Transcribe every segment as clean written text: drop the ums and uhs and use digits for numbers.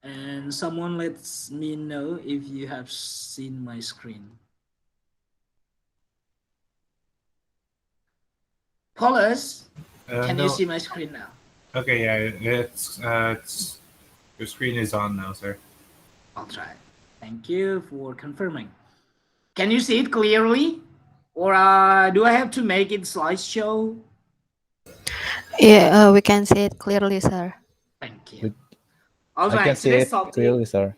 And someone lets me know if you have seen my screen. Paulus, can you No. see my screen now? Okay, yeah, it's your screen is on now, sir. I'll try. Thank you for confirming. Can you see it clearly? Or do I have to make it slideshow? Yeah, we can see it clearly, sir. Thank you. We, All I can right, see today's it topic. clearly, sir.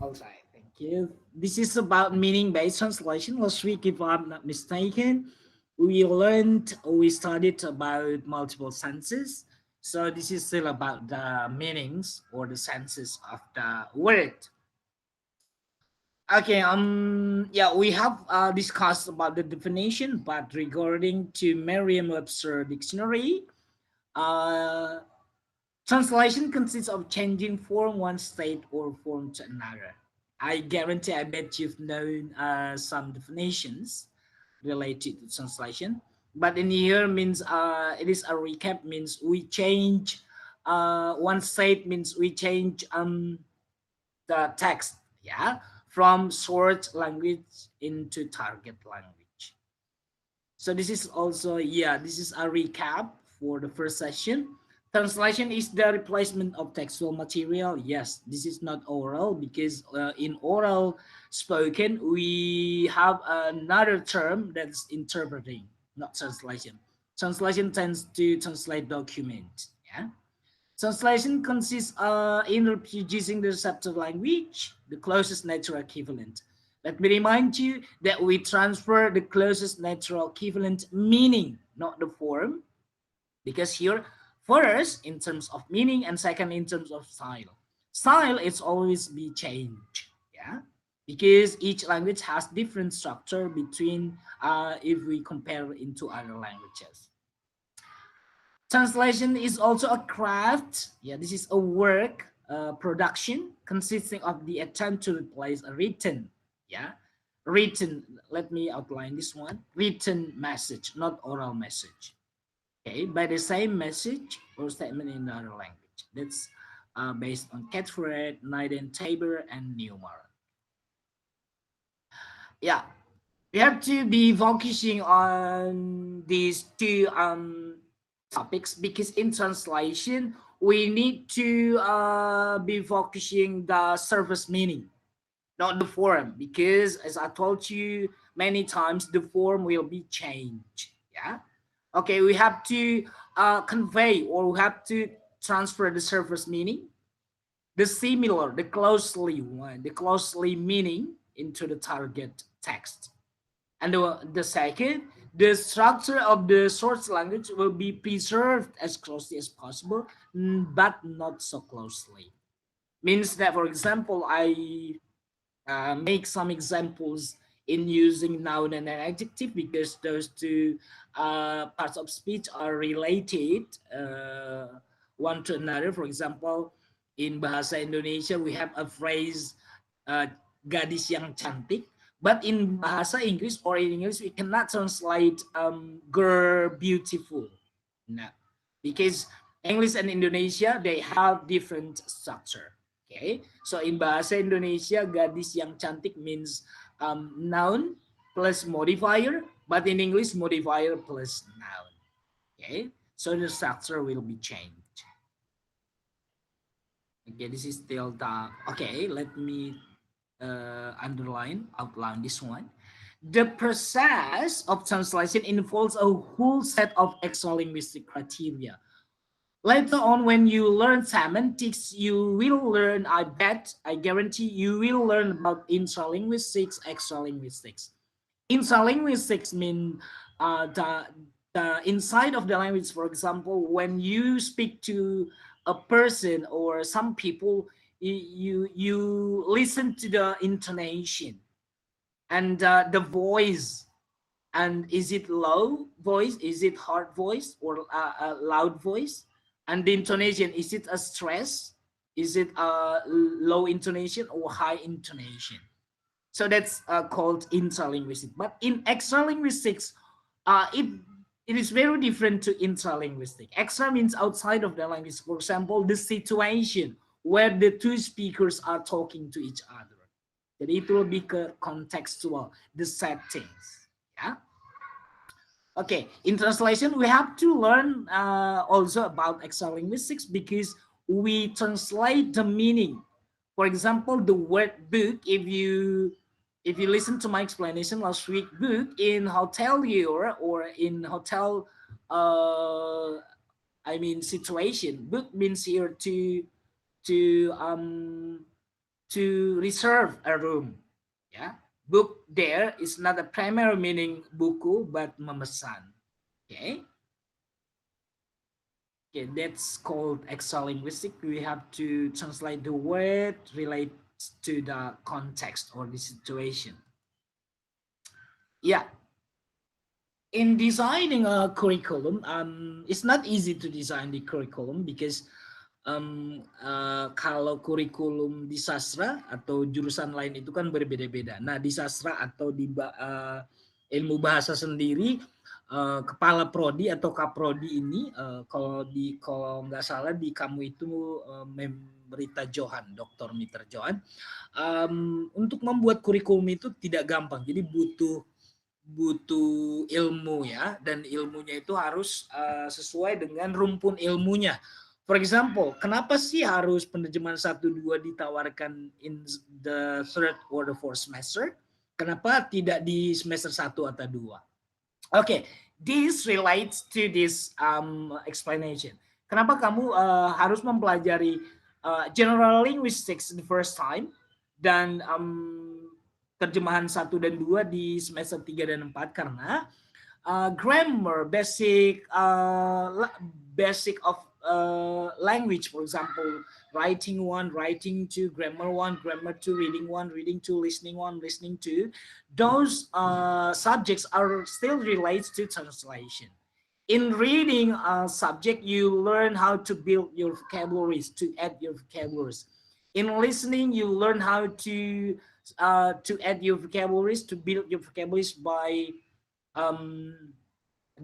All right, thank you. This is about meaning-based translation. Last week, if I'm not mistaken, we studied about multiple senses. So this is still about the meanings or the senses of the word. Okay, yeah, we have discussed about the definition, but regarding to Merriam-Webster dictionary, uh, translation consists of changing from one state or form to another. I guarantee, I bet you've known some definitions related to translation, but in here means it is a recap, means we change one state, means we change the text, yeah, from source language into target language. So this is also, yeah, this is a recap for the first session. Translation is the replacement of textual material. Yes, this is not oral because in oral spoken, we have another term that's interpreting, not translation. Translation tends to translate document. Yeah. Translation consists in reproducing the receptor language, the closest natural equivalent. Let me remind you that we transfer the closest natural equivalent meaning, not the form, because here, first in terms of meaning and second in terms of style. Style is always be changed, yeah, because each language has different structure between if we compare into other languages. Translation is also a craft. Yeah, this is a work production consisting of the attempt to replace a written, yeah, written. Let me outline this one: written message, not oral message. Okay, by the same message or statement in another language. That's based on Catford, Naden Tabor, and Newmark. Yeah, we have to be focusing on these two topics because in translation we need to be focusing the surface meaning, not the form, because as I told you many times, the form will be changed. Yeah. Okay, we have to convey or we have to transfer the surface meaning, the similar, the closely one, the closely meaning into the target text. And the second, the structure of the source language will be preserved as closely as possible, but not so closely. Means that, for example, I make some examples in using noun and an adjective because those two parts of speech are related one to another. For example, in Bahasa Indonesia, we have a phrase uh, gadis yang cantik. But in Bahasa Inggris or in English, we cannot translate girl beautiful. No, because English and Indonesia, they have different structure. Okay, so in Bahasa Indonesia, gadis yang cantik means noun plus modifier, but in English, modifier plus noun. Okay, so the structure will be changed. Okay, this is still the, okay, let me outline this one. The process of translation involves a whole set of extra-linguistic criteria. Later on, when you learn semantics, you will learn, I bet, I guarantee you will learn about intralinguistics, extralinguistics. Intralinguistics mean the inside of the language. For example, when you speak to a person or some people, you listen to the intonation and the voice, and is it low voice, is it hard voice, or a loud voice, and the intonation, is it a stress, is it a low intonation or high intonation. So that's called intralinguistic. But in extralinguistics, it is very different to intralinguistic. Extra means outside of the language. For example, the situation where the two speakers are talking to each other. Jadi itu lebih ke contextual, the settings. Ya. Okay, in translation, we have to learn also about exolinguistics because we translate the meaning. For example, the word book, if you listen to my explanation last week, book in hotelier or in hotel, situation, book means here to reserve a room. Yeah. Book there is not a primary meaning buku, but memesan. Okay. Okay, that's called exolinguistic. We have to translate the word relates to the context or the situation. Yeah. In designing a curriculum, it's not easy to design the curriculum because kalau kurikulum di sastra atau jurusan lain itu kan berbeda-beda. Nah, di sastra atau di ilmu bahasa sendiri, kepala prodi atau kaprodi ini, kalau nggak salah di kamu itu Rita Johan, Dr. Mitra Johan, untuk membuat kurikulum itu tidak gampang. Jadi butuh ilmu ya, dan ilmunya itu harus sesuai dengan rumpun ilmunya. For example, kenapa sih harus penerjemahan 1-2 ditawarkan in the third or the fourth semester? Kenapa tidak di semester 1 atau 2? Okay, this relates to this explanation. Kenapa kamu harus mempelajari general linguistics the first time dan terjemahan 1 dan 2 di semester 3 dan 4? Karena grammar, basic of language, for example, writing 1, writing 2, grammar 1, grammar 2, reading 1, reading 2, listening 1, listening 2, those subjects are still related to translation. In reading a subject, you learn how to build your vocabularies, to add your vocabularies. In listening, you learn how to add your vocabularies, to build your vocabularies by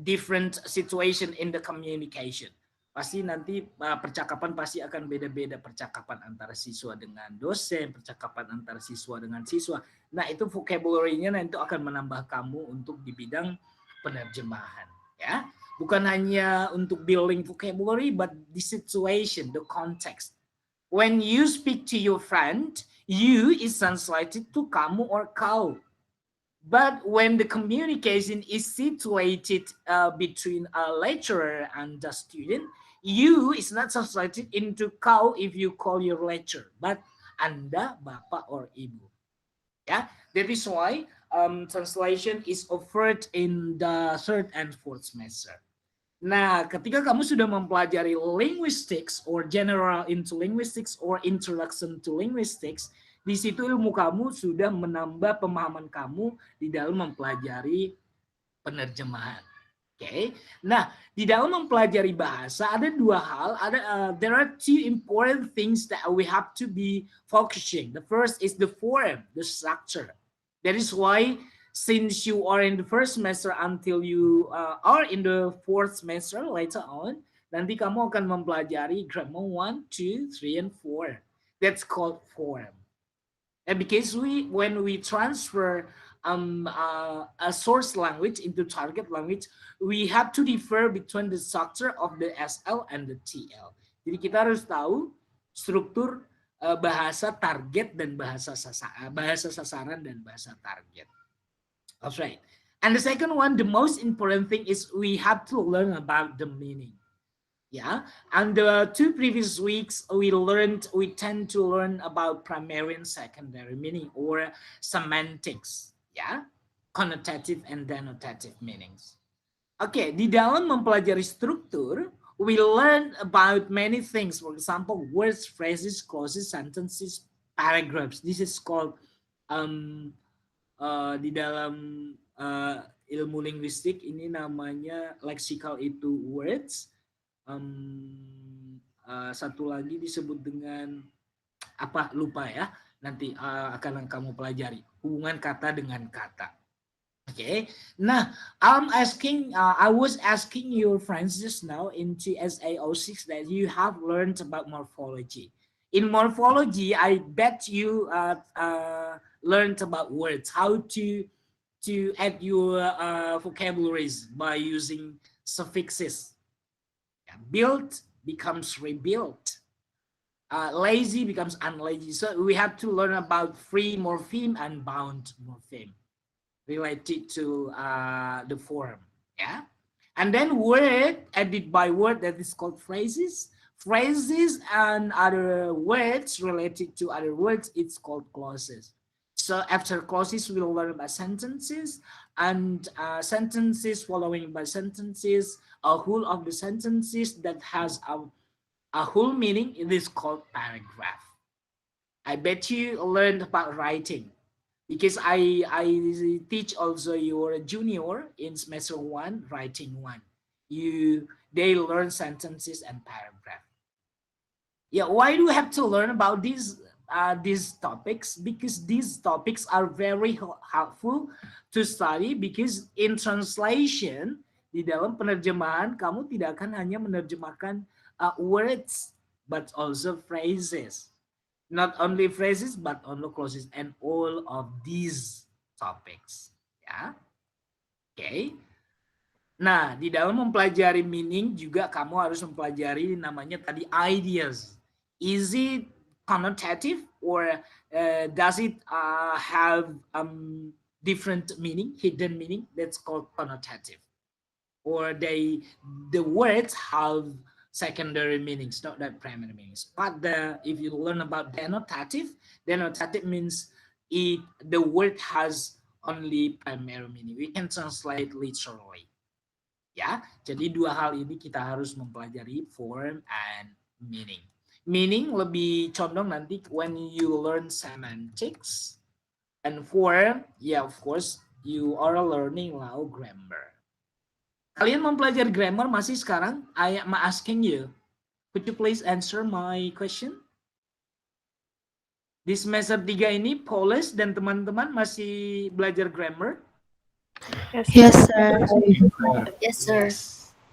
different situation in the communication. Pasti nanti percakapan pasti akan beda-beda, percakapan antara siswa dengan dosen, percakapan antara siswa dengan siswa. Nah, itu vocabulary-nya nanti akan menambah kamu untuk di bidang penerjemahan, ya. Bukan hanya untuk building vocabulary, but the situation, the context. When you speak to your friend, you is translated to kamu or kau. But when the communication is situated between a lecturer and the student, you is not translated into kau if you call your lecturer, but Anda, Bapak, or Ibu. Yeah, that is why translation is offered in the third and fourth semester. Nah, ketika kamu sudah mempelajari linguistics or general into linguistics or introduction to linguistics, di situ ilmu kamu sudah menambah pemahaman kamu di dalam mempelajari penerjemahan. Okay. Nah, di dalam mempelajari bahasa ada dua hal. There are two important things that we have to be focusing. The first is the form, the structure. That is why since you are in the first semester until you are in the fourth semester later on, nanti kamu akan mempelajari grammar 1, 2, 3, and 4. That's called form. And because when we transfer a source language into target language, we have to differ between the structure of the SL and the TL. Jadi kita harus tahu struktur bahasa target dan bahasa sasaran dan bahasa target. That's right. And the second one, the most important thing is we have to learn about the meaning. Yeah, and the 2 previous weeks we tend to learn about primary and secondary meaning or semantics, yeah, connotative and denotative meanings. Okay, di dalam mempelajari struktur, we learn about many things. For example, words, phrases, clauses, sentences, paragraphs. This is called di dalam ilmu linguistik ini namanya lexical itu words. Satu lagi disebut dengan apa, lupa ya, nanti akan kamu pelajari hubungan kata dengan kata. Okay, nah I was asking your friends just now into SAO6 that you have learned about morphology. In morphology, I bet you learned about words, how to add your vocabularies by using suffixes. Built becomes rebuilt. Lazy becomes unlazy. So we have to learn about free morpheme and bound morpheme related to the form. Yeah. And then word added by word, that is called phrases. Phrases and other words related to other words, it's called clauses. So after clauses, we'll learn about sentences, and sentences following by sentences, a whole of the sentences that has a whole meaning. It is called paragraph. I bet you learned about writing, because I teach also your junior in semester 1, writing 1. They learn sentences and paragraph. Yeah, why do we have to learn about these topics? Because these topics are very helpful to study, because in translation, di dalam penerjemahan, kamu tidak akan hanya menerjemahkan words, but also phrases. Not only phrases, but also clauses, and all of these topics. Ya, oke. Nah, di dalam mempelajari meaning juga kamu harus mempelajari namanya tadi ideas. Is it connotative, or does it have different meaning, hidden meaning? That's called connotative. Or the words have secondary meanings, not that primary meanings. But if you learn about denotative means the word has only primary meaning. We can translate literally. Ya, jadi dua hal ini kita harus mempelajari, form and meaning. Meaning lebih condong nanti when you learn semantics, and form, yeah, of course, you are learning now grammar. Kalian mempelajari grammar masih sekarang? I am asking you. Could you please answer my question? Di semester 3 ini, Paulus dan teman-teman masih belajar grammar? Yes, sir. Yes, sir.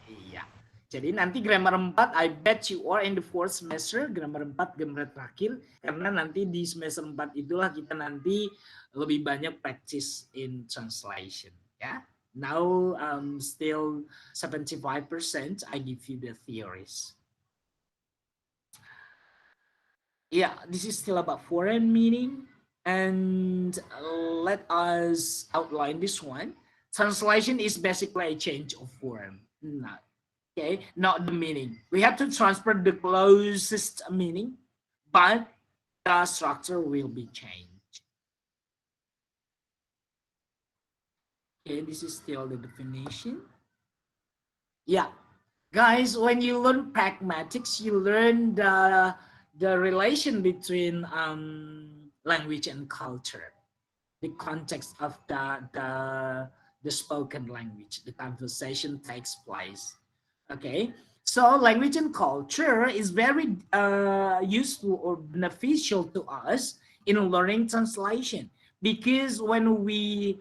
Iya. Jadi nanti grammar 4, I bet you are in the 4th semester, grammar 4, grammar terakhir. Karena nanti di semester 4 itulah kita nanti lebih banyak practice in translation. Ya. Now, still 75%, I give you the theories. Yeah, this is still about foreign meaning. And let us outline this one. Translation is basically a change of form. Not the meaning. We have to transfer the closest meaning, but the structure will be changed. Okay, this is still the definition. Yeah, guys, when you learn pragmatics, you learn the relation between language and culture, the context of the spoken language, the conversation takes place. Okay, so language and culture is very useful or beneficial to us in learning translation, because when we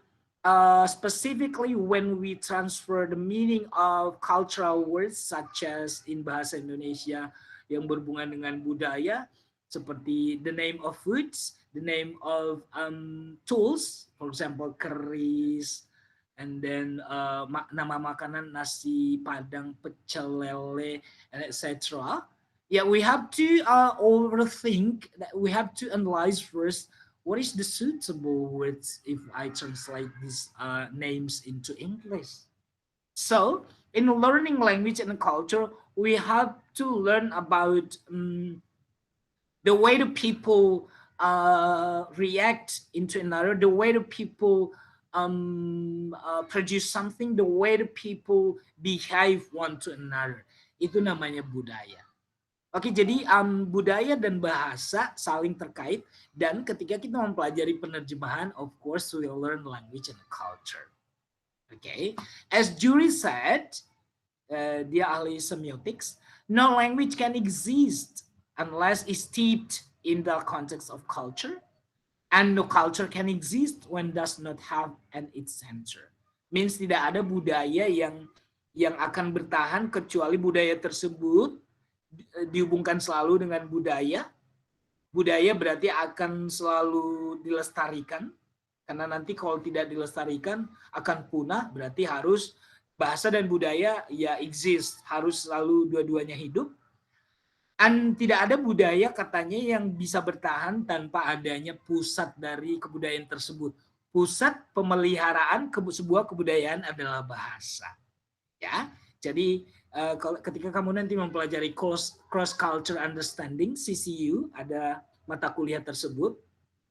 specifically when we transfer the meaning of cultural words, such as in bahasa Indonesia yang berhubungan dengan budaya, seperti the name of foods, the name of tools, for example, keris, and then nama makanan nasi padang, pecel lele, and etc. Yeah, we have to overthink that. We have to analyze first what is the suitable words if I translate these names into English. So in learning language and culture, we have to learn about the way the people react into another, the way the people produce something, the way the people behave one to another. Itu namanya budaya. Oke, jadi budaya dan bahasa saling terkait, dan ketika kita mempelajari penerjemahan, of course we will learn language and culture. Okay, as Jury said, dia ahli semiotics, no language can exist unless it's steeped in the context of culture, and no culture can exist when does not have an its center. Means tidak ada budaya yang akan bertahan kecuali budaya tersebut dihubungkan selalu dengan budaya budaya berarti akan selalu dilestarikan, karena nanti kalau tidak dilestarikan akan punah, berarti harus bahasa dan budaya ya exist, harus selalu dua-duanya hidup. Dan tidak ada budaya katanya yang bisa bertahan tanpa adanya pusat dari kebudayaan tersebut. Pusat pemeliharaan sebuah kebudayaan adalah bahasa. Ya, jadi ketika kamu nanti mempelajari cross culture understanding (CCU), ada mata kuliah tersebut,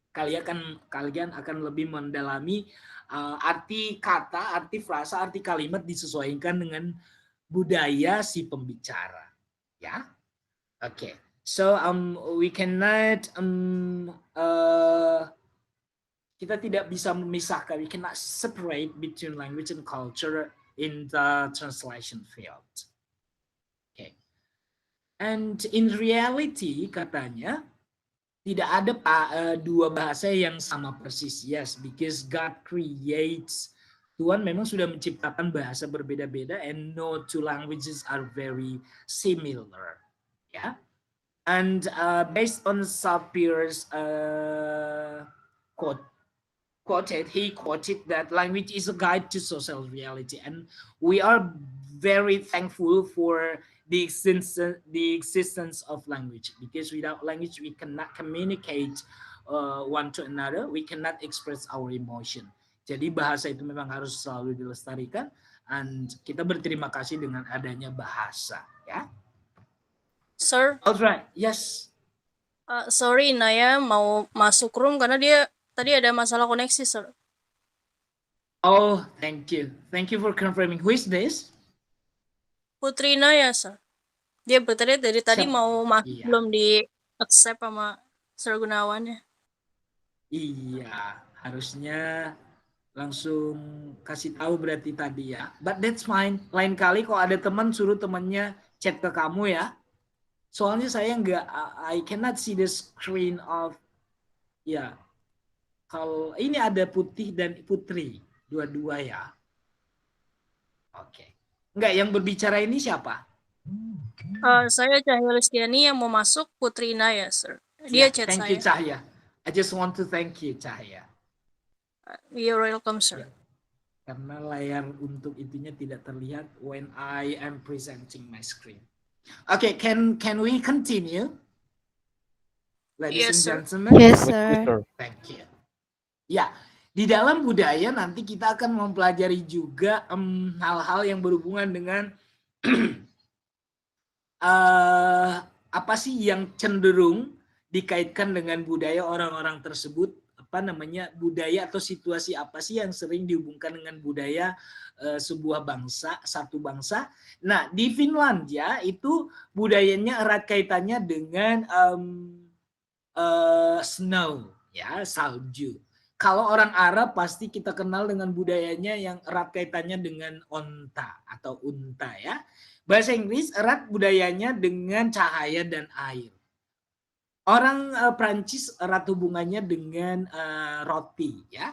kalian akan lebih mendalami arti kata, arti frasa, arti kalimat disesuaikan dengan budaya si pembicara. Ya. Okay, so we cannot kita tidak bisa memisahkan, we cannot separate between language and culture in the translation field. Okay, and in reality katanya tidak ada dua bahasa yang sama persis. Yes, because God creates, Tuhan memang sudah menciptakan bahasa berbeda-beda, and no two languages are very similar. Yeah, and based on Sapir's he quoted that language is a guide to social reality, and we are very thankful for the existence of language, because without language we cannot communicate one to another, we cannot express our emotion. Jadi bahasa itu memang harus selalu dilestarikan, and kita berterima kasih dengan adanya bahasa, ya. Sir, Alright, yes. sorry Naya mau masuk room karena dia tadi ada masalah koneksi, sir. Oh, thank you. Thank you for confirming. Who is this? Putri Naya, sir. Dia bertanya dari tadi Siap. mau masuk, Iya. belum di accept sama Sir Gunawan ya. Iya, harusnya langsung kasih tahu berarti tadi ya. But that's fine. Lain kali kalau ada teman, suruh temannya chat ke kamu ya. Soalnya saya nggak, I cannot see the screen of, ya. Kalau ini ada Putih dan Putri, dua-dua ya. Oke. Enggak, yang berbicara ini siapa? Saya Cahya Listiani yang mau masuk, Putri Naya, sir. Dia Ya, chat thank saya. you Cahya. I just want to thank you Cahya. You're welcome, sir. Ya. Karena layar untuk itunya tidak terlihat when I am presenting my screen. Okay, can we continue? Ladies Yes, and sir. gentlemen. Yes, sir. Thank you. Ya, di dalam budaya nanti kita akan mempelajari juga hal-hal yang berhubungan dengan apa sih yang cenderung dikaitkan dengan budaya orang-orang tersebut, apa namanya, budaya atau situasi apa sih yang sering dihubungkan dengan budaya sebuah bangsa, satu bangsa. Nah, di Finlandia itu budayanya erat kaitannya dengan snow, ya, salju. Kalau orang Arab pasti kita kenal dengan budayanya yang erat kaitannya dengan onta atau unta ya. Bahasa Inggris erat budayanya dengan cahaya dan air. Orang Prancis erat hubungannya dengan roti ya.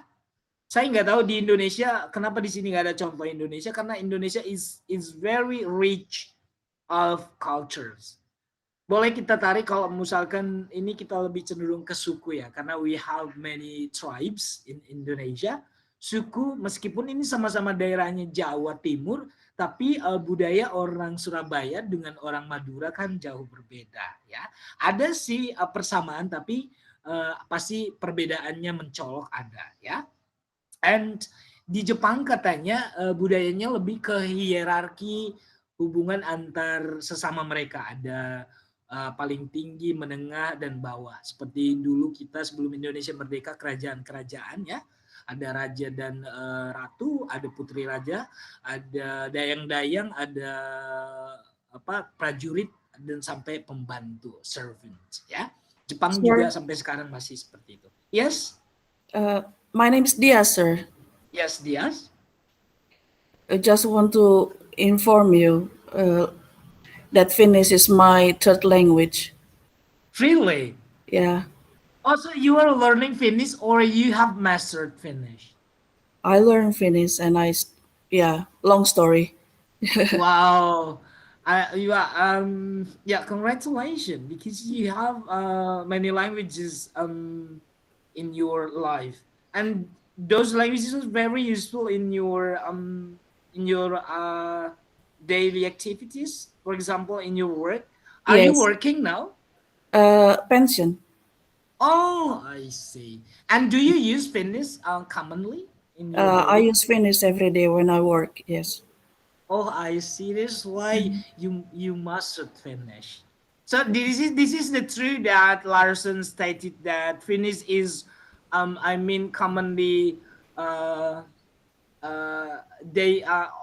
Saya nggak tahu di Indonesia kenapa di sini nggak ada contoh Indonesia, karena Indonesia is very rich of cultures. Boleh kita tarik kalau misalkan ini kita lebih cenderung ke suku ya, karena we have many tribes in Indonesia. Suku meskipun ini sama-sama daerahnya Jawa Timur, tapi budaya orang Surabaya dengan orang Madura kan jauh berbeda ya. Ada sih persamaan, tapi pasti perbedaannya mencolok ada ya. And di Jepang katanya budayanya lebih ke hierarki hubungan antar sesama mereka. Ada paling tinggi, menengah, dan bawah. Seperti dulu kita sebelum Indonesia merdeka, kerajaan-kerajaan ya. Ada raja dan ratu, ada putri raja, ada dayang-dayang, ada prajurit, dan sampai pembantu, servant ya. Jepang juga sampai sekarang masih seperti itu. Yes? My name is Diaz, sir. Yes, Diaz. I just want to inform you that Finnish is my third language. Really? Yeah, Also, you are learning Finnish or you have mastered Finnish? I learned Finnish and long story. Wow. Yeah, congratulations, because you have many languages in your life, and those languages are very useful in your daily activities. For example, in your work. Are you Yes. working now? Pension. Oh, I see. And do you use Finnish commonly in your I daily? use Finnish every day when I work. Yes. Oh, I see. This is why you mastered Finnish. So this is the truth that Larson stated that Finnish is, I mean, commonly, uh, they are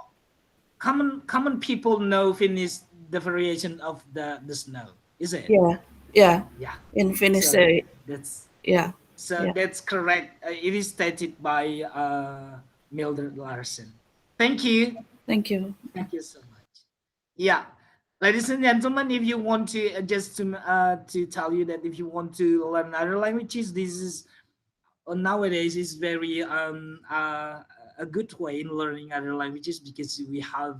common people know Finnish, the variation of the snow. Is it? Yeah. Yeah. Yeah. In Finnish, So that's yeah. so Yeah. that's correct. It is stated by Mildred Larson. Thank you. Thank you. Thank you so much. Yeah, ladies and gentlemen, if you want to just to tell you that if you want to learn other languages, this is nowadays is very a good way in learning other languages, because we have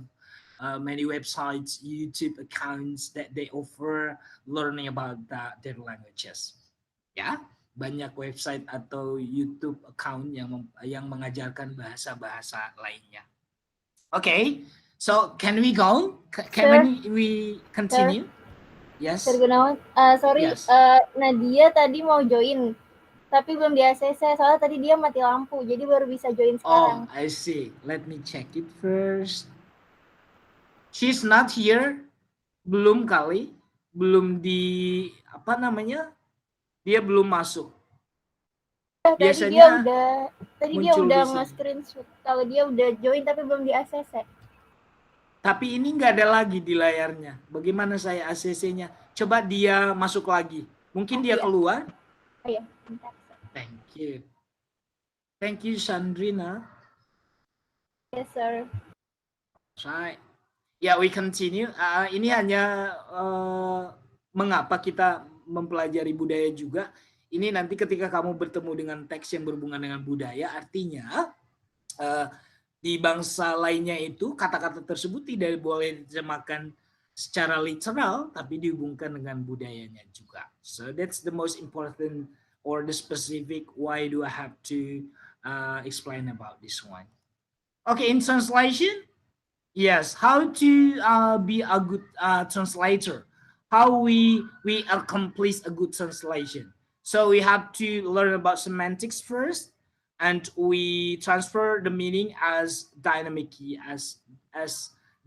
many websites, YouTube accounts that they offer learning about their languages. Ya, banyak website atau YouTube account yang mengajarkan bahasa-bahasa lainnya. Okay, so can we go? Can we continue? Yes. Sir Gunawan, sorry, Yes. Nadia tadi mau join, tapi belum di ACC, soalnya tadi dia mati lampu, jadi baru bisa join Oh, sekarang. I see. Let me check it first. She's not here. Belum kali. Belum di apa namanya? Dia belum masuk. Biasanya Tadi dia muncul udah di sini. nge-screenshot kalau dia udah join tapi belum di ACC. Tapi ini nggak ada lagi di layarnya. Bagaimana saya ACC-nya? Coba dia masuk lagi. Mungkin dia keluar. Oh iya, bentar. Thank you. Thank you, Sandrina. Yes, sir. Right. Ya, we continue. Ini hanya mengapa kita mempelajari budaya juga. Ini nanti ketika kamu bertemu dengan teks yang berhubungan dengan budaya, artinya di bangsa lainnya itu kata-kata tersebut tidak boleh diterjemahkan secara literal, tapi dihubungkan dengan budayanya juga. So that's the most important or the specific why do I have to explain about this one. Okay, in translation, yes, how to be a good translator, how we accomplish a good translation. So we have to learn about semantics first, and we transfer the meaning as dynamic key, as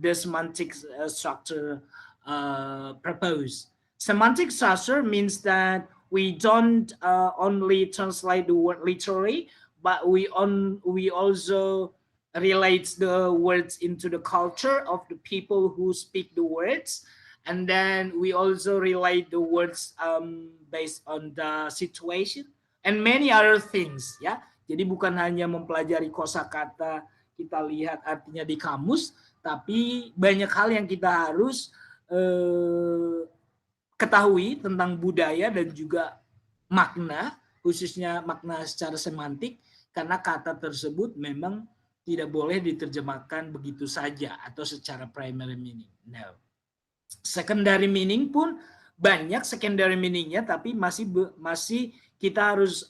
the semantic structure proposed. Semantic structure means that we don't only translate the word literally, but we also relates the words into the culture of the people who speak the words, and then we also relate the words based on the situation and many other things, ya. Jadi bukan hanya mempelajari kosakata, kita lihat artinya di kamus, tapi banyak hal yang kita harus ketahui tentang budaya dan juga makna, khususnya makna secara semantik, karena kata tersebut memang tidak boleh diterjemahkan begitu saja atau secara primary meaning. No. Secondary meaning pun banyak secondary meaningnya, tapi masih kita harus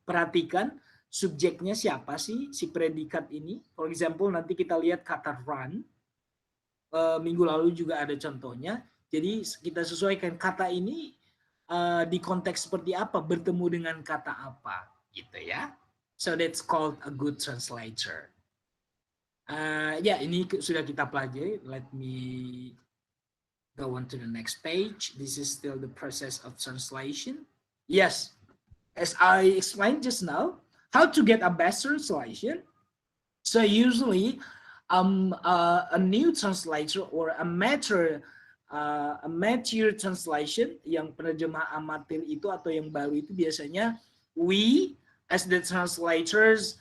perhatikan subjeknya siapa sih si predikat ini. For example, nanti kita lihat kata run. Minggu lalu juga ada contohnya. Jadi kita sesuaikan kata ini di konteks seperti apa, bertemu dengan kata apa, gitu ya. So that's called a good translator. Ya, ini sudah kita pelajari. Let me go on to the next page. This is still the process of translation. Yes, as I explained just now, how to get a best translation. So usually, a new translator or a amateur translation, yang penerjemah amatir itu atau yang baru itu biasanya we as the translators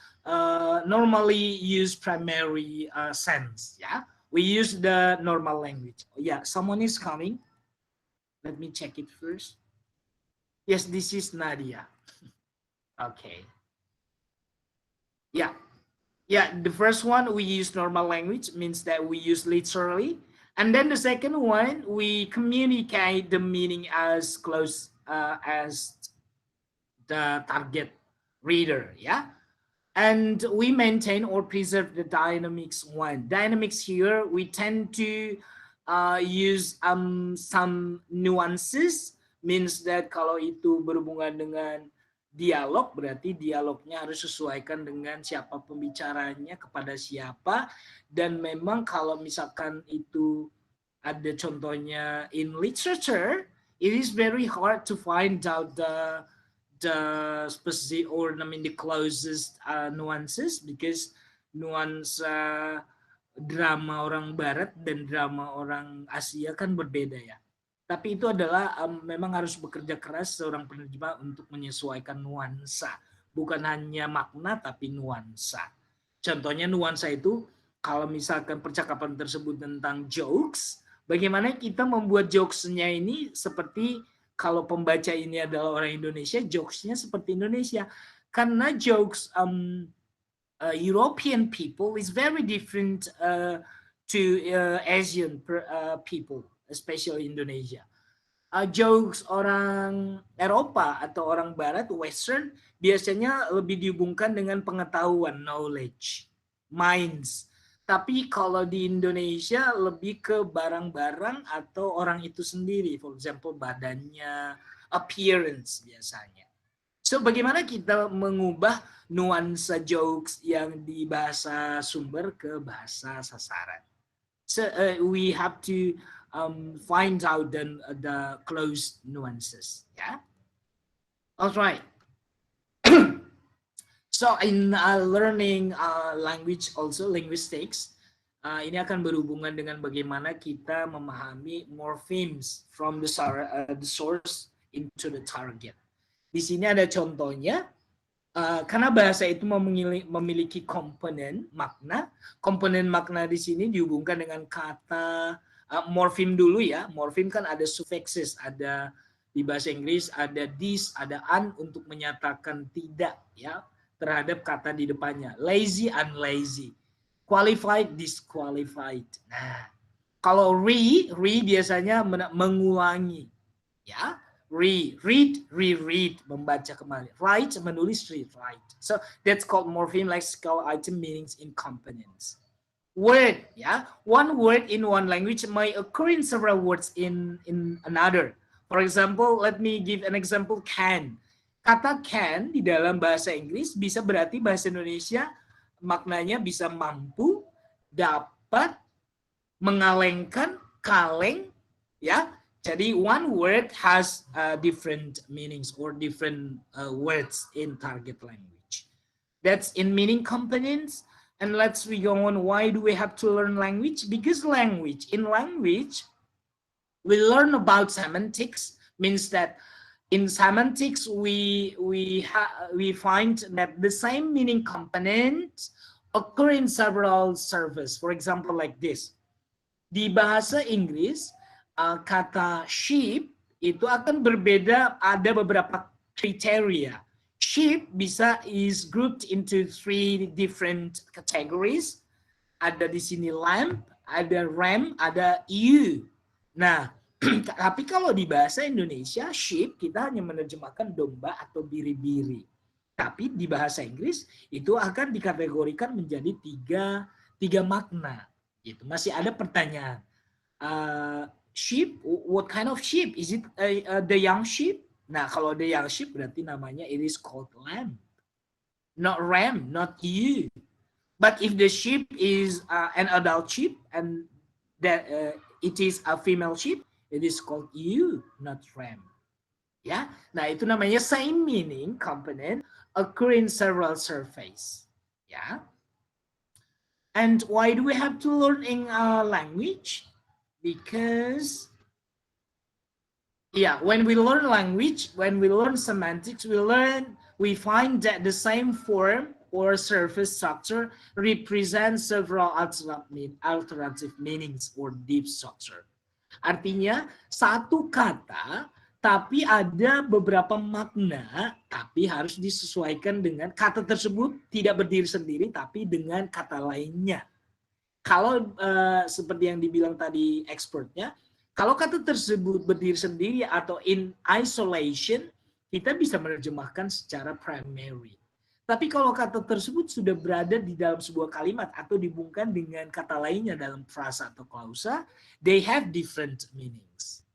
normally use primary sense. Yeah, we use the normal language. Yeah, someone is coming. Let me check it first. Yes, this is Nadia. Okay. Yeah. Yeah, the first one, we use normal language, means that we use literally. And then the second one, we communicate the meaning as close as the target reader, yeah? And we maintain or preserve the dynamics one. Dynamics here, we tend to use some nuances, means that kalau itu berhubungan dengan dialog, berarti dialognya harus sesuaikan dengan siapa pembicaranya, kepada siapa. Dan memang kalau misalkan itu ada contohnya in literature, it is very hard to find out the specific, or I mean the closest nuances, because nuansa drama orang Barat dan drama orang Asia kan berbeda ya. Tapi itu adalah memang harus bekerja keras seorang penerjemah untuk menyesuaikan nuansa, bukan hanya makna tapi nuansa. Contohnya nuansa itu kalau misalkan percakapan tersebut tentang jokes, bagaimana kita membuat jokesnya ini seperti kalau pembaca ini adalah orang Indonesia, jokesnya seperti Indonesia. Karena jokes European people is very different to Asian people, especially Indonesia. Jokes orang Eropa atau orang Barat, Western, biasanya lebih dihubungkan dengan pengetahuan, knowledge, minds. Tapi kalau di Indonesia lebih ke barang-barang atau orang itu sendiri, for example badannya, appearance biasanya. So bagaimana kita mengubah nuansa jokes yang di bahasa sumber ke bahasa sasaran? So we have to find out the close nuances. Yeah. All right. So in learning language also linguistics, ini akan berhubungan dengan bagaimana kita memahami morphemes from the source into the target. Di sini ada contohnya, karena bahasa itu memiliki komponen makna. Komponen makna di sini dihubungkan dengan kata morfem dulu ya. Morfem kan ada suffixes, ada di bahasa Inggris ada this, ada an untuk menyatakan tidak ya terhadap kata di depannya. Lazy, unlazy. Qualified, disqualified. Nah, kalau re biasanya mengulangi ya. Read, reread, membaca kembali. Write, menulis, read, write. So that's called morpheme, lexical item, meanings in components. Word, yeah, one word in one language may occur in several words in another. For example, let me give an example. Can. Kata can di dalam bahasa Inggris bisa berarti bahasa Indonesia maknanya bisa mampu, dapat, mengalengkan, kaleng, ya. Jadi one word has different meanings or different words in target language. That's in meaning components. And let's go on. Why do we have to learn language? Because in language, we learn about semantics. Means that in semantics we find that the same meaning components occur in several surfaces. For example, like this. Di bahasa Inggris, kata sheep itu akan berbeda, ada beberapa kriteria. Sheep is grouped into 3 different categories. Ada di sini lamb, ada ram, ada ewe. Nah, tapi kalau di bahasa Indonesia, sheep kita hanya menerjemahkan domba atau biri-biri. Tapi di bahasa Inggris itu akan dikategorikan menjadi tiga makna. Gitu. Masih ada pertanyaan. Sheep, what kind of sheep? Is it the young sheep? Nah, kalau the young sheep berarti namanya it is called lamb. Not ram, not ewe. But if the sheep is an adult sheep and that it is a female sheep, it is called ewe, not ram. Ya, nah itu namanya same meaning component occur in several surfaces. Ya, and why do we have to learn in language? Because when we learn language, when we learn semantics, we find that the same form or surface structure represents several alternative meanings or deep structure. Artinya satu kata tapi ada beberapa makna, tapi harus disesuaikan dengan kata tersebut tidak berdiri sendiri tapi dengan kata lainnya. Kalau seperti yang dibilang tadi expertnya, kalau kata tersebut berdiri sendiri atau in isolation, kita bisa menerjemahkan secara primary. Tapi kalau kata tersebut sudah berada di dalam sebuah kalimat atau dihubungkan dengan kata lainnya dalam frasa atau klausa, they have different meanings.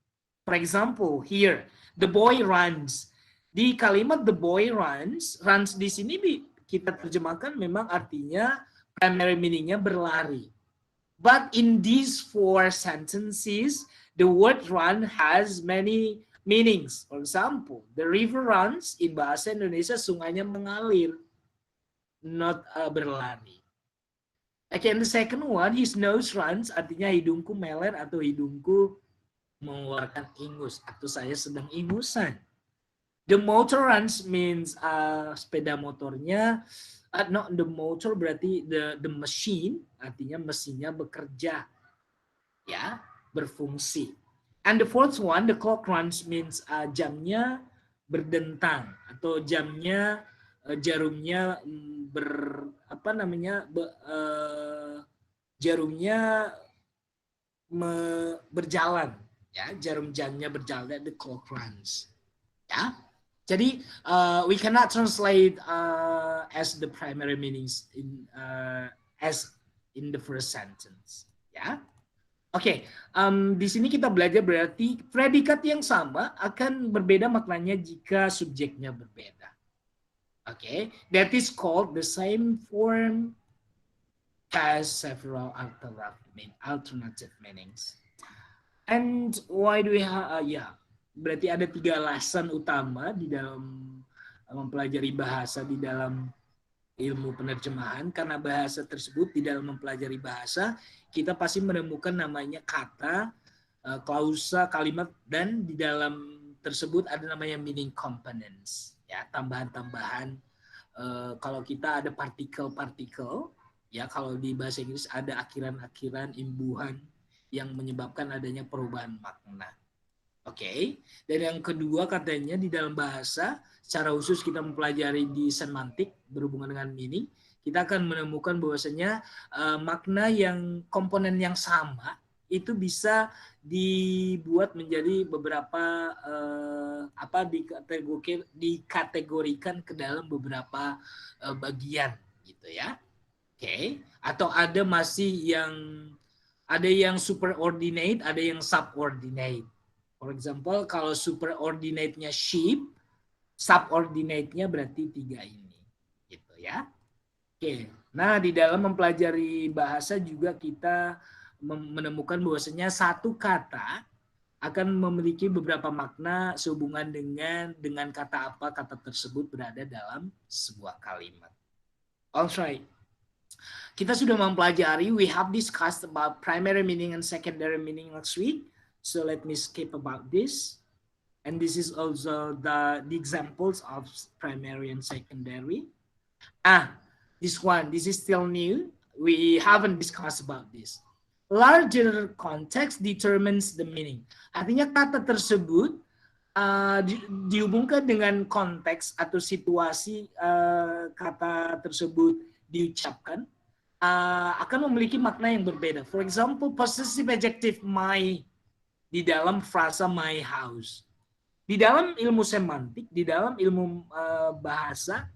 For example, here, the boy runs. Di kalimat the boy runs di sini kita terjemahkan memang artinya primary meaningnya berlari. But in these 4 sentences, the word run has many meanings. For example, the river runs, in bahasa Indonesia sungainya mengalir, not berlari. Okay, and the second one, his nose runs, artinya hidungku meler atau hidungku mengeluarkan ingus atau saya sedang ingusan. The motor runs means sepeda motornya, not the motor berarti the machine, artinya mesinnya bekerja, ya, berfungsi. And the fourth one, the clock runs means jamnya berdentang atau jamnya jarumnya jarumnya berjalan, ya, jarum jamnya berjalan, the clock runs, ya. Jadi we cannot translate as the primary meanings as in the first sentence, ya. Oke, di sini kita belajar berarti predikat yang sama akan berbeda maknanya jika subjeknya berbeda. Oke, that is called the same form has several alternative meanings. And why do we have? Berarti ada 3 alasan utama di dalam mempelajari bahasa di dalam ilmu penerjemahan. Karena bahasa tersebut, di dalam mempelajari bahasa, kita pasti menemukan namanya kata, klausa, kalimat, dan di dalam tersebut ada namanya meaning components, ya, tambahan-tambahan. Kalau kita ada partikel-partikel, ya, kalau di bahasa Inggris ada akhiran-akhiran imbuhan yang menyebabkan adanya perubahan makna. Oke, dan yang kedua katanya di dalam bahasa, secara khusus kita mempelajari di semantik berhubungan dengan meaning, kita akan menemukan bahwasanya makna yang komponen yang sama itu bisa dibuat menjadi beberapa dikategorikan ke dalam beberapa bagian gitu ya. Oke, atau ada yang superordinate, ada yang subordinate. For example, kalau superordinate-nya sheep, subordinate-nya berarti 3 ini, gitu ya. Oke, nah di dalam mempelajari bahasa juga kita menemukan bahwasanya satu kata akan memiliki beberapa makna sehubungan dengan kata apa kata tersebut berada dalam sebuah kalimat. Alright, kita sudah mempelajari, we have discussed about primary meaning and secondary meaning last week. So let me skip about this. And this is also the examples of primary and secondary. This is still new. We haven't discussed about this. Larger context determines the meaning. Artinya kata tersebut dihubungkan dengan konteks atau situasi kata tersebut diucapkan akan memiliki makna yang berbeda. For example, possessive adjective my di dalam frasa my house. Di dalam ilmu semantik, di dalam ilmu bahasa,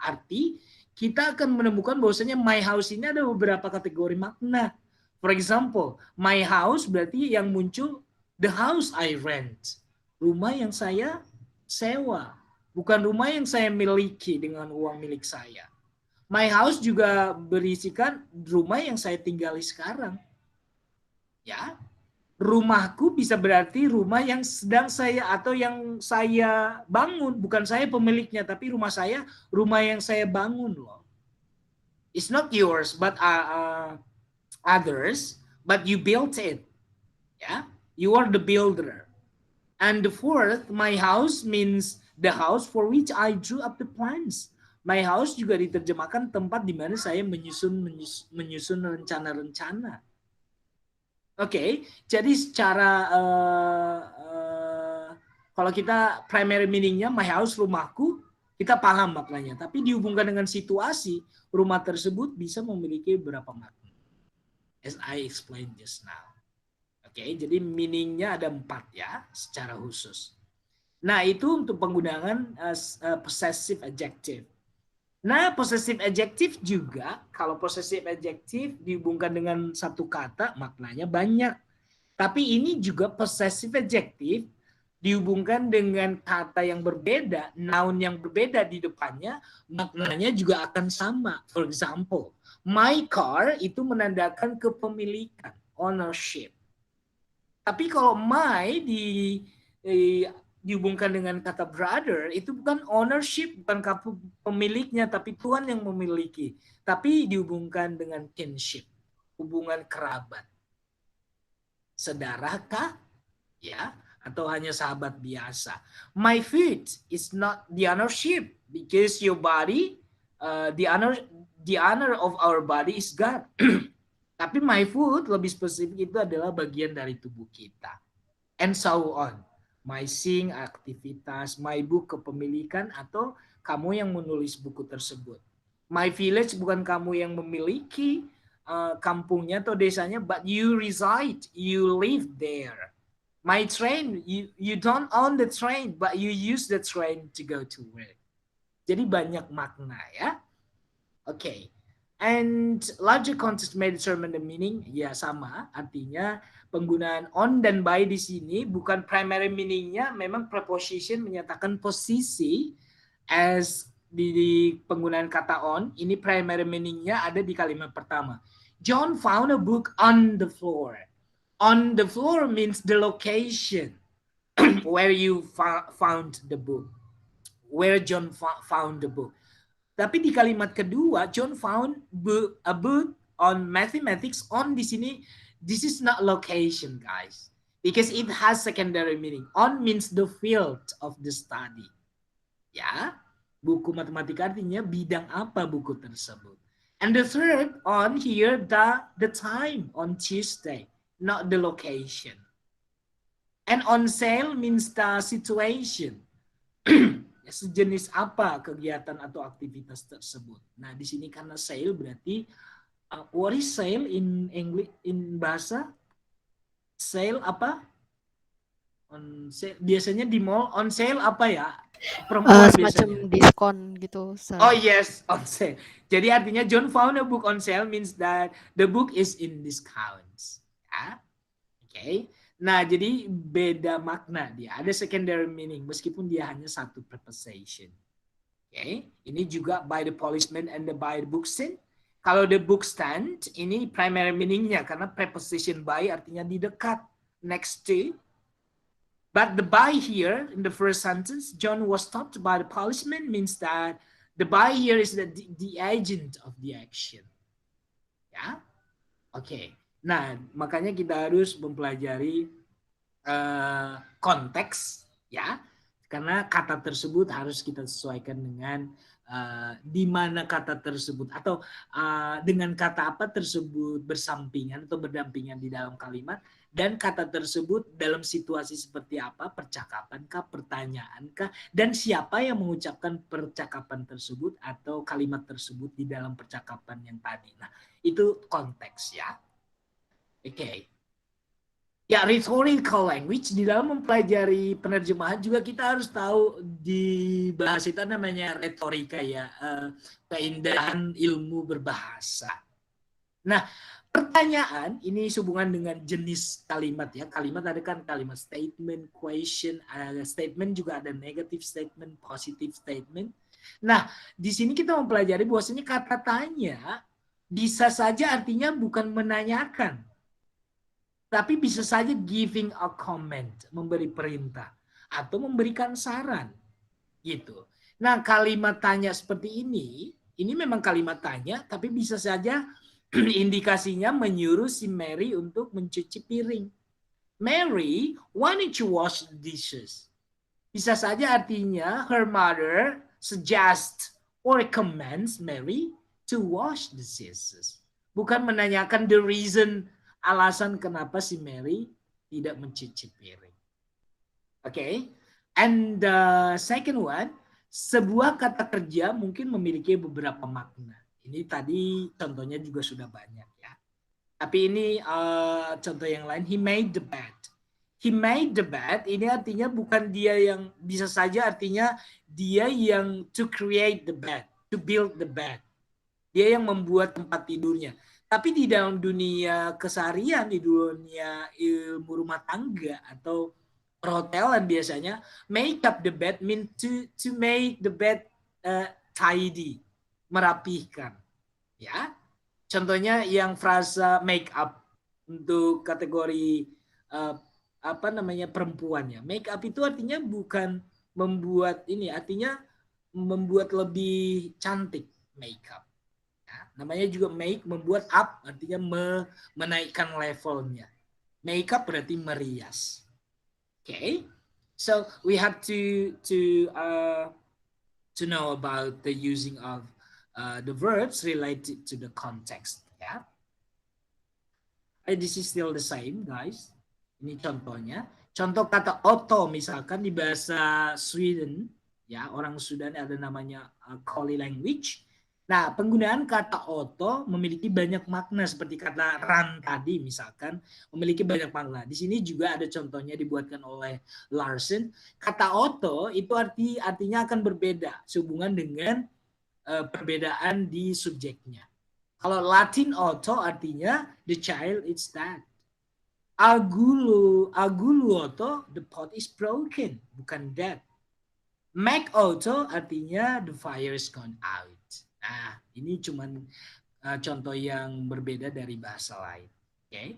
arti, kita akan menemukan bahwasanya my house ini ada beberapa kategori makna. For example, my house berarti yang muncul the house I rent. Rumah yang saya sewa. Bukan rumah yang saya miliki dengan uang milik saya. My house juga berisikan rumah yang saya tinggali sekarang. Ya, rumahku bisa berarti rumah yang sedang saya atau yang saya bangun. Bukan saya pemiliknya, tapi rumah saya, rumah yang saya bangun loh. It's not yours, but others, but you built it. Yeah, you are the builder. And the fourth, my house means the house for which I drew up the plans. My house juga diterjemahkan tempat di mana saya menyusun rencana-rencana. Oke, jadi secara kalau kita primary meaningnya my house, rumahku, kita paham maknanya. Tapi dihubungkan dengan situasi, rumah tersebut bisa memiliki beberapa makna. as I explained just now. Oke, jadi meaningnya ada 4 ya secara khusus. Nah, itu untuk penggunaan possessive adjective. Nah, possessive adjective juga, kalau possessive adjective dihubungkan dengan satu kata, maknanya banyak. Tapi ini juga possessive adjective dihubungkan dengan kata yang berbeda, noun yang berbeda di depannya, maknanya juga akan sama. For example, my car itu menandakan kepemilikan, ownership. Tapi kalau my dihubungkan dengan kata brother, itu bukan ownership, bukan pemiliknya, tapi Tuhan yang memiliki. Tapi dihubungkan dengan kinship, hubungan kerabat. Saudara kah? Ya, atau hanya sahabat biasa. My food is not the ownership, because your body, the honor of our body is God. Tapi my food lebih spesifik itu adalah bagian dari tubuh kita. And so on. My sing, aktivitas, my book, kepemilikan, atau kamu yang menulis buku tersebut. My village bukan kamu yang memiliki kampungnya atau desanya, but you reside, you live there. My train, you don't own the train, but you use the train to go to work. Jadi banyak makna ya. Okay. And larger context may determine the meaning. Ya sama, artinya penggunaan on dan by di sini bukan primary meaningnya, memang preposition menyatakan posisi as di penggunaan kata on. Ini primary meaningnya ada di kalimat pertama. John found a book on the floor. On the floor means the location where you found the book. Where John found the book. Tapi di kalimat kedua, John found a book on mathematics. On di sini, this is not location, guys. Because it has secondary meaning. On means the field of the study. Ya, buku matematika artinya bidang apa buku tersebut. And the third, on here, the time, on Tuesday, not the location. And on sale means the situation. Sejenis apa kegiatan atau aktivitas tersebut. Nah, di sini karena sale berarti what is sale in English, in bahasa? Sale apa? On sale, biasanya di mall on sale apa ya? Perempuan Semacam biasanya. diskon gitu. Oh yes, on sale. Jadi artinya John found a book on sale means that the book is in discounts. Ya. Oke. Okay. Nah, jadi beda makna dia. Ada secondary meaning meskipun dia hanya satu preposition. Oke. Okay. Ini juga by the policeman and the by the book stand. Kalau the book stand ini primary meaningnya karena preposition by artinya di dekat, next to. But the by here in the first sentence, John was stopped by the policeman means that the by here is the agent of the action. Ya, oke. Okay. Nah, makanya kita harus mempelajari konteks, ya, karena kata tersebut harus kita sesuaikan dengan di mana kata tersebut atau dengan kata apa tersebut bersampingan atau berdampingan di dalam kalimat. Dan kata tersebut dalam situasi seperti apa, percakapankah, pertanyaankah, dan siapa yang mengucapkan percakapan tersebut atau kalimat tersebut di dalam percakapan yang tadi. Nah, itu konteks ya. Oke. Okay. Ya, rhetorical language, di dalam mempelajari penerjemahan juga kita harus tahu di bahasa itu namanya retorika ya, keindahan ilmu berbahasa. Nah, pertanyaan ini hubungan dengan jenis kalimat ya. Kalimat ada kan kalimat statement, question, statement juga ada negative statement, positive statement. Nah, di sini kita mempelajari bahwasanya kata tanya bisa saja artinya bukan menanyakan, tapi bisa saja giving a comment, memberi perintah atau memberikan saran gitu. Nah, kalimat tanya seperti ini memang kalimat tanya, tapi bisa saja indikasinya menyuruh si Mary untuk mencuci piring. Mary, why don't you wash the dishes? Bisa saja artinya her mother suggests or recommends Mary to wash the dishes. Bukan menanyakan the reason, alasan kenapa si Mary tidak mencuci piring. Oke. Okay? And the second one, sebuah kata kerja mungkin memiliki beberapa makna. Ini tadi contohnya juga sudah banyak ya. Tapi ini contoh yang lain, he made the bed. He made the bed ini artinya bukan dia yang, bisa saja artinya dia yang to create the bed, to build the bed. Dia yang membuat tempat tidurnya. Tapi di dalam dunia keseharian, di dunia ilmu rumah tangga atau perhotelan biasanya, make up the bed mean to make the bed tidy, merapihkan. Ya, contohnya yang frasa make up untuk kategori perempuan ya. Make up itu artinya bukan membuat ini, artinya membuat lebih cantik, make up. Ya, namanya juga make, membuat up artinya menaikkan levelnya. Make up berarti merias. Okay, so we have to know about the using of the verbs related to the context. Yeah, this is still the same, guys. Ini contohnya. Contoh kata oto misalkan di bahasa Sweden, ya orang Sudan ada namanya Koli language. Nah, penggunaan kata oto memiliki banyak makna seperti kata run tadi misalkan memiliki banyak makna. Di sini juga ada contohnya dibuatkan oleh Larsen. Kata oto itu artinya akan berbeda sehubungan dengan perbedaan di subjeknya. Kalau Latin oto artinya the child is dead. Agulu oto, the pot is broken, bukan dead. Make oto artinya the fire is gone out. Nah, ini cuman contoh yang berbeda dari bahasa lain. Oke. Okay?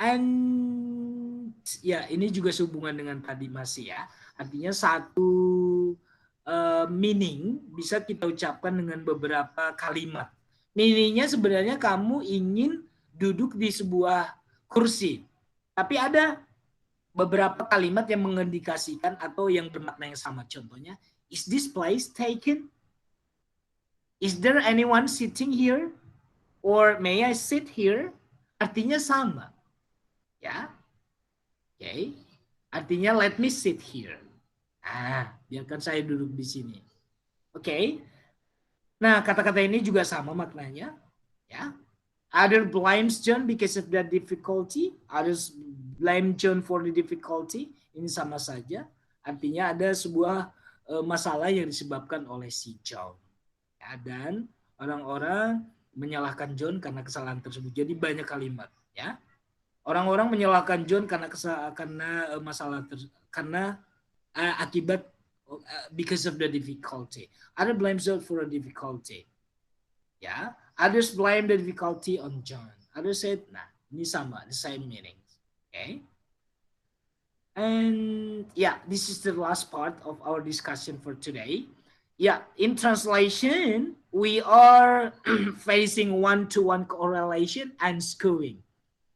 And ya, ini juga sehubungan dengan tadi masih ya. Artinya satu meaning bisa kita ucapkan dengan beberapa kalimat. Meaningnya sebenarnya kamu ingin duduk di sebuah kursi. Tapi ada beberapa kalimat yang mengindikasikan atau yang bermakna yang sama. Contohnya, is this place taken? Is there anyone sitting here? Or may I sit here? Artinya sama. Ya. Oke. Okay. Artinya let me sit here. Nah, biarkan saya duduk di sini. Oke. Okay. Nah, kata-kata ini juga sama maknanya. Ya. Others blame John because of the difficulty. Others blame John for the difficulty. Ini sama saja. Artinya ada sebuah masalah yang disebabkan oleh si John. Ya, dan orang-orang menyalahkan John karena kesalahan tersebut. Jadi banyak kalimat. Ya, orang-orang menyalahkan John karena akibat because of the difficulty. Others blame John for the difficulty. Ya. Others blame the difficulty on John. Others said, nah, ini sama, the same meaning. Okay. And yeah, this is the last part of our discussion for today. Yeah, in translation, we are facing one-to-one correlation and skewing.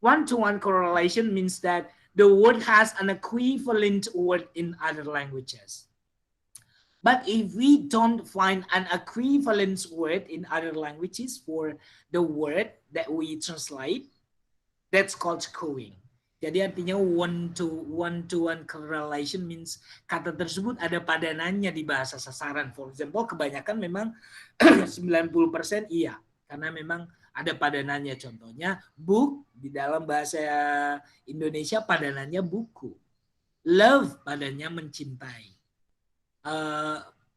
One-to-one correlation means that the word has an equivalent word in other languages. But if we don't find an equivalent word in other languages for the word that we translate, that's called skewing. Jadi artinya one-to-one correlation means kata tersebut ada padanannya di bahasa sasaran. For example, kebanyakan memang 90% iya, karena memang ada padanannya. Contohnya, book di dalam bahasa Indonesia padanannya buku. Love padannya mencintai.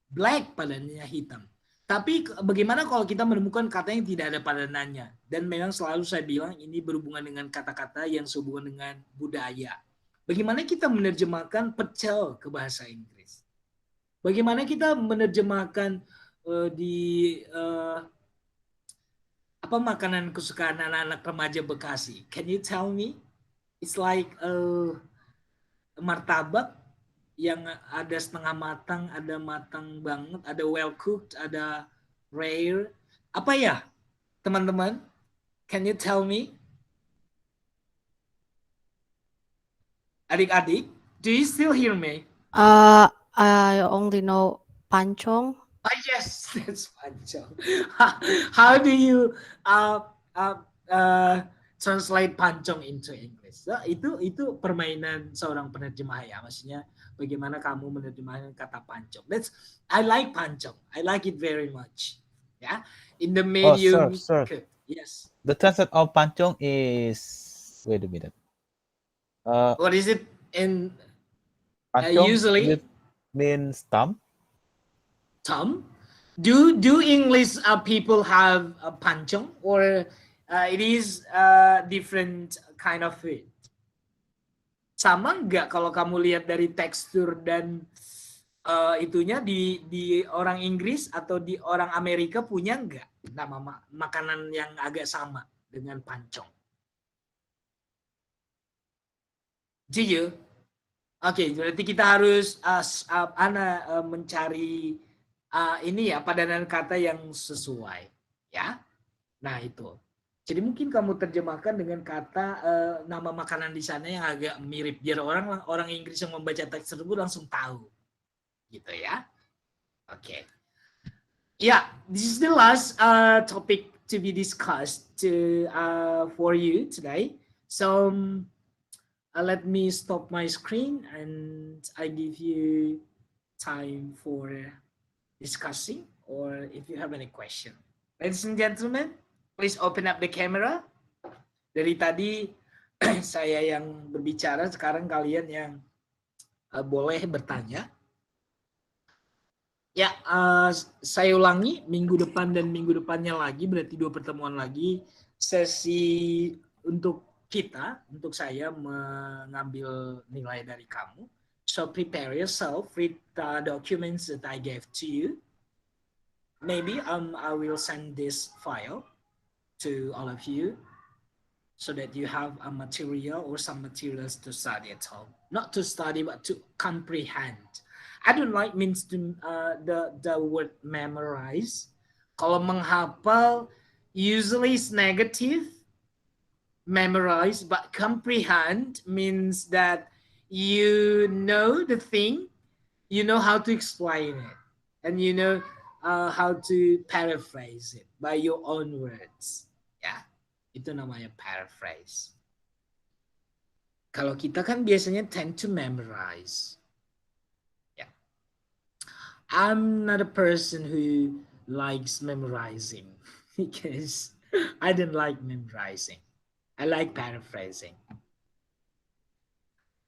Black padanannya hitam. Tapi bagaimana kalau kita menemukan kata yang tidak ada padanannya? Dan memang selalu saya bilang ini berhubungan dengan kata-kata yang sehubungan dengan budaya. Bagaimana kita menerjemahkan pecel ke bahasa Inggris? Bagaimana kita menerjemahkan apa makanan kesukaan anak-anak remaja Bekasi? Can you tell me? It's like martabak yang ada setengah matang, ada matang banget, ada well cooked, ada rare. Apa ya, teman-teman? Can you tell me? Adik-adik, do you still hear me? I only know pancong. Oh, yes, that's pancong. How do you translate pancong into English? So, itu permainan seorang penerjemah ya, maksudnya bagaimana kamu menerjemahkan kata pancong. I like pancong. I like it very much. Ya, in the medium. Sir. Yes. The translate of pancong is, wait a minute. What is it in Pancong usually? means thumb. Tom, do English people have a pancong, or it is a different kind of food? Sama nggak kalau kamu lihat dari tekstur dan itunya di orang Inggris atau di orang Amerika punya nggak nama makanan yang agak sama dengan pancong? Do you? Oke, berarti kita harus mencari ini ya padanan kata yang sesuai, ya. Nah itu. Jadi mungkin kamu terjemahkan dengan kata nama makanan di sana yang agak mirip biar orang Inggris yang membaca teks tersebut langsung tahu, gitu ya. Oke. Yeah, this is the last topic to be discussed for you today. So let me stop my screen and I give you time for discussing or if you have any question. Ladies and gentlemen, please open up the camera. Dari tadi saya yang berbicara, sekarang kalian yang boleh bertanya. Ya, saya ulangi, minggu depan dan minggu depannya lagi, berarti 2 pertemuan lagi, sesi untuk kita, untuk saya mengambil nilai dari kamu. So prepare yourself, read the documents that I gave to you. Maybe I will send this file to all of you so that you have a material or some materials to study at home. Not to study, but to comprehend. I don't like means to the word memorize. Kalau menghafal usually is negative, memorize, but comprehend means that you know the thing, you know how to explain it, and you know how to paraphrase it by your own words. Ya, itu namanya paraphrase. Kalau kita kan biasanya tend to memorize. I'm not a person who likes memorizing because I don't like memorizing. I like paraphrasing.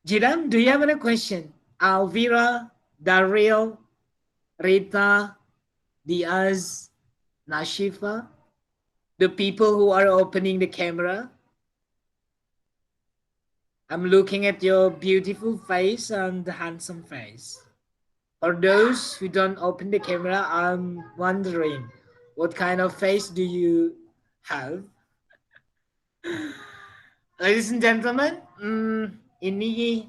Jiram, do you have any question? Alvira, Daryl, Rita, Diaz, Nashifa, the people who are opening the camera. I'm looking at your beautiful face and handsome face. For those who don't open the camera, I'm wondering what kind of face do you have? Ladies and gentlemen, ini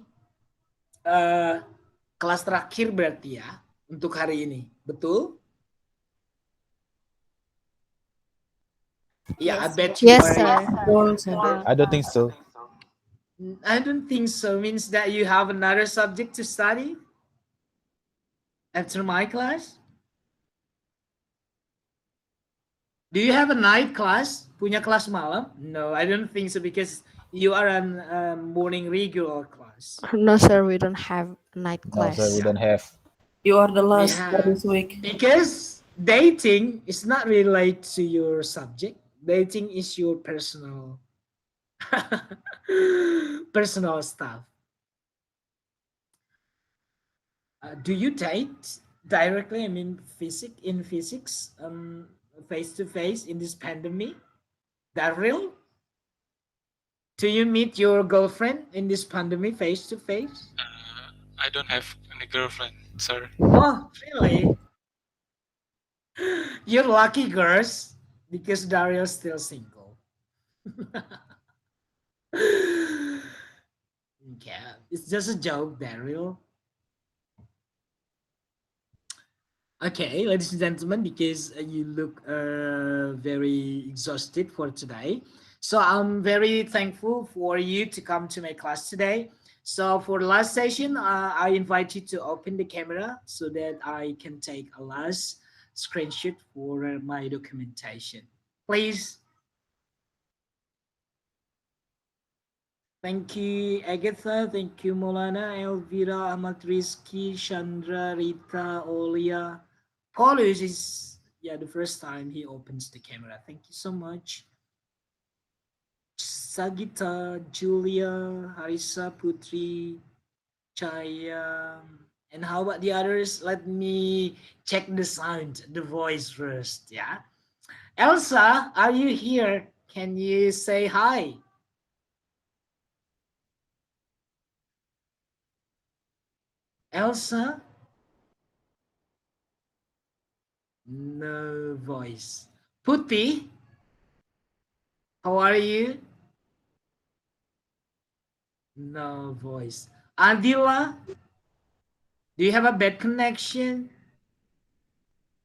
kelas terakhir berarti ya untuk hari ini, betul? Yeah, I bet you Yes, are. sir. I don't think so. I don't think so. Means that you have another subject to study after my class? Do you have a night class? Punya kelas malam? No, I don't think so because you are an morning regular class. No, sir, we don't have night No, class. sir, we don't have. You are the last Yeah. for this week. Because dating is not related to your subject. Dating is your personal personal stuff. Do you date directly? I mean, in physics, face to face in this pandemic? That real? Do you meet your girlfriend in this pandemic face to face? I don't have any girlfriend, sir. Oh, really? You're lucky, girls, because Dario's still single. Yeah, it's just a joke, Daryl. Okay, ladies and gentlemen, because you look very exhausted for today. So I'm very thankful for you to come to my class today. So for the last session, I invite you to open the camera so that I can take a last screenshot for my documentation. Please. Thank you, Agatha. Thank you, Molana, Elvira, Ahmad Rizky, Chandra, Rita, Olia. Paulus is, the first time he opens the camera. Thank you so much. Sagita, Julia, Harisa, Putri, Chaya, and how about the others? Let me check the sound, the voice first. Yeah. Elsa, are you here? Can you say hi? Elsa? No voice. Putih, how are you? No voice. Adila, do you have a bad connection?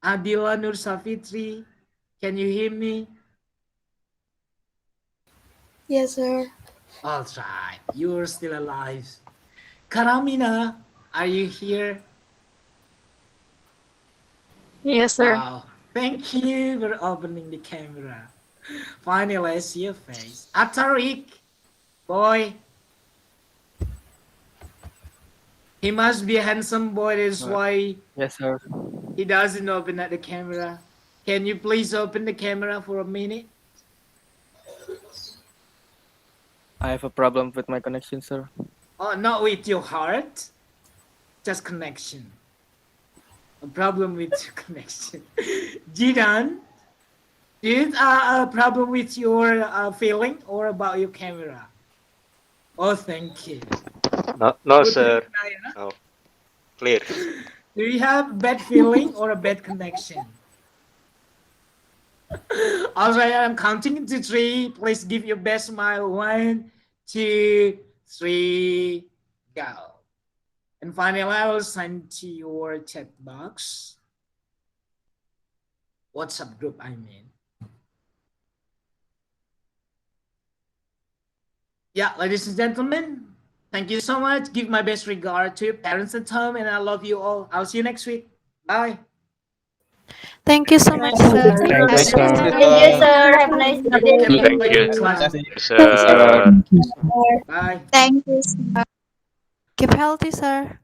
Adila Nur Safitri, can you hear me? Yes, sir. All right, you're still alive. Karamina, are you here? Yes, sir. Wow, thank you for opening the camera. Finally, I see your face. Atarik, boy. He must be a handsome boy, that's why Yes, sir. he doesn't open at the camera. Can you please open the camera for a minute? I have a problem with my connection, sir. Oh, not with your heart, just connection. A problem with your connection. Jidan, do you have a problem with your feeling or about your camera? Oh, thank you. No, Putri sir. Naya, No. Clear. do you have bad feeling or a bad connection? All right, I'm counting to 3. Please give your best smile. 1, 2, 3, go. And finally, I will send to your chat box. WhatsApp group, I mean. Yeah, ladies and gentlemen, thank you so much. Give my best regard to your parents at home, and I love you all. I'll see you next week. Bye. Thank you so much, sir. Thank you, sir. Thank you, sir. Have a nice day. Thank you. Class. Sir. Bye. Thank you, sir. Keep healthy, sir.